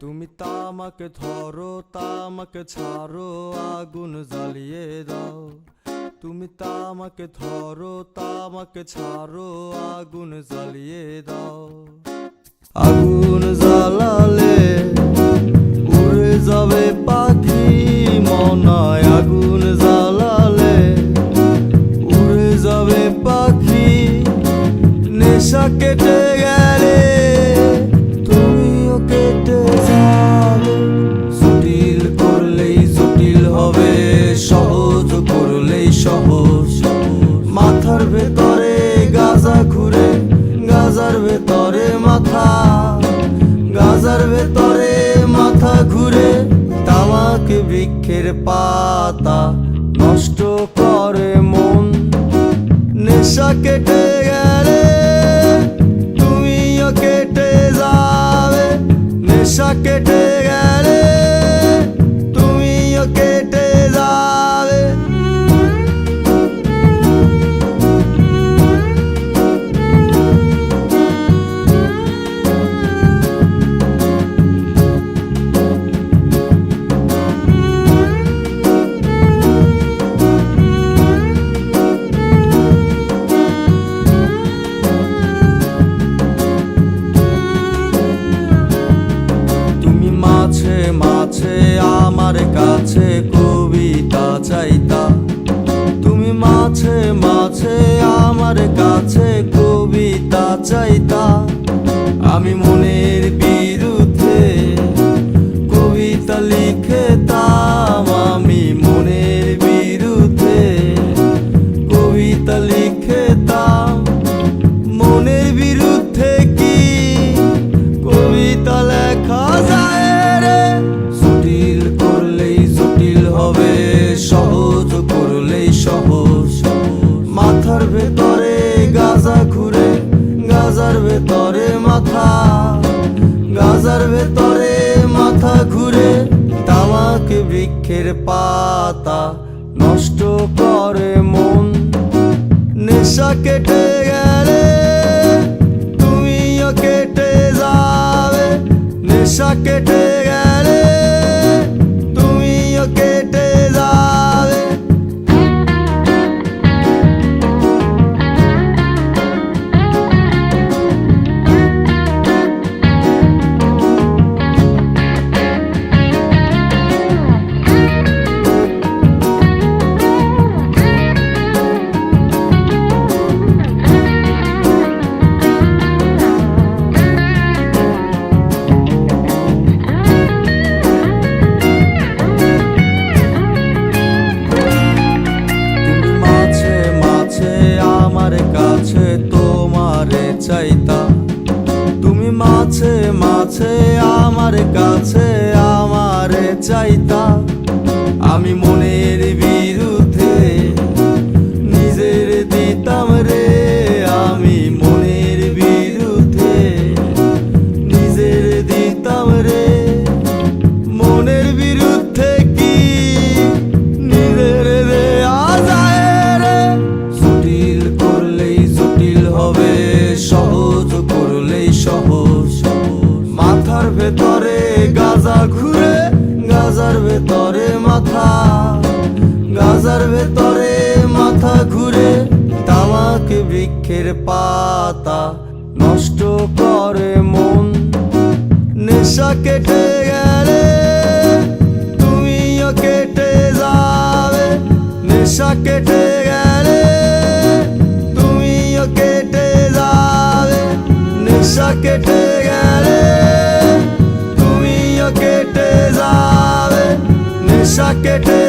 তুমি তামাকে ধরো, তামাকে ছাড়ো, আগুন জ্বালিয়ে দাও। তুমি তামাকে ধরো, তামাকে ছাড়ো, আগুন জ্বালিয়ে দাও। আগুন জ্বালালে উড়ে যাবে পাখি মনায়। আগুন জ্বালালে উড়ে যাবে পাখি। নেশা কেটে গেলে তুমিও কেটে যাবে। জটিল করলেই জটিল হবে, সহজ করলেই সহজ। মাথার ভেতরে গাজা ঘুরে, গাজার ভেতরে মাথা, গাজার ভেতরে মাথা ঘুরে। তামাক বৃক্ষের পাতা নষ্ট করে মন। নেশা কেটে গেলে তুমিও কেটে যাবে। নেশা কেটে গেলে তুমিও কেটে যাবে। মাঝে মাঝে আমার কাছে কবিতা চাইতা। তুমি মাঝে মাঝে আমার কাছে কবিতা চাইতা। আমি মনের বিরুদ্ধে কবিতা লিখতাম। আমি মনের বিরুদ্ধে কবিতা লিখতাম। মনের বিরুদ্ধে কি কবিতা লেখা যায়? জটিল করলেই জটিল হবে, সহজ করলেই সহজ। মাথার ভেতরে গাজা ঘুরে, গাজার ভেতরে মাথা, গাজার ভেতরে মাথা ঘুরে। তামাক বৃক্ষের পাতা নষ্ট করে মন। নেশা কেটে গেলে তুমিও কেটে যাবে। নেশা কেটে গেলে তুমিও কেটে যাবে। কাছে তোমারে চাইতা। তুমি মাঝে মাঝে আমার কাছে আমারে চাইতা। আমি মনের বিরুদ্ধে নিজের দিতাম রে। আমি মনের বিরুদ্ধে নিজের দিতাম রে। মনের বিরুদ্ধে কি নিজের দেয়া যায় রে? জটিল করলেই জটিল হবে, সহজ করলেই সহজ। মাথার ভেতরে গাজা ঘুরে, গাজার ভেতরে মাথা, গাজার ভেতরে মাথা ঘুরে। তামাক বৃক্ষের পাতা নষ্ট করে মন। নেশা কেটে গেলে তুমিও কেটে যাবে। নেশা কেটে গেলে তুমিও কেটে যাবে। নেশা কেটে গেলে তুমিও কেটে যাবে। নেশা কেটে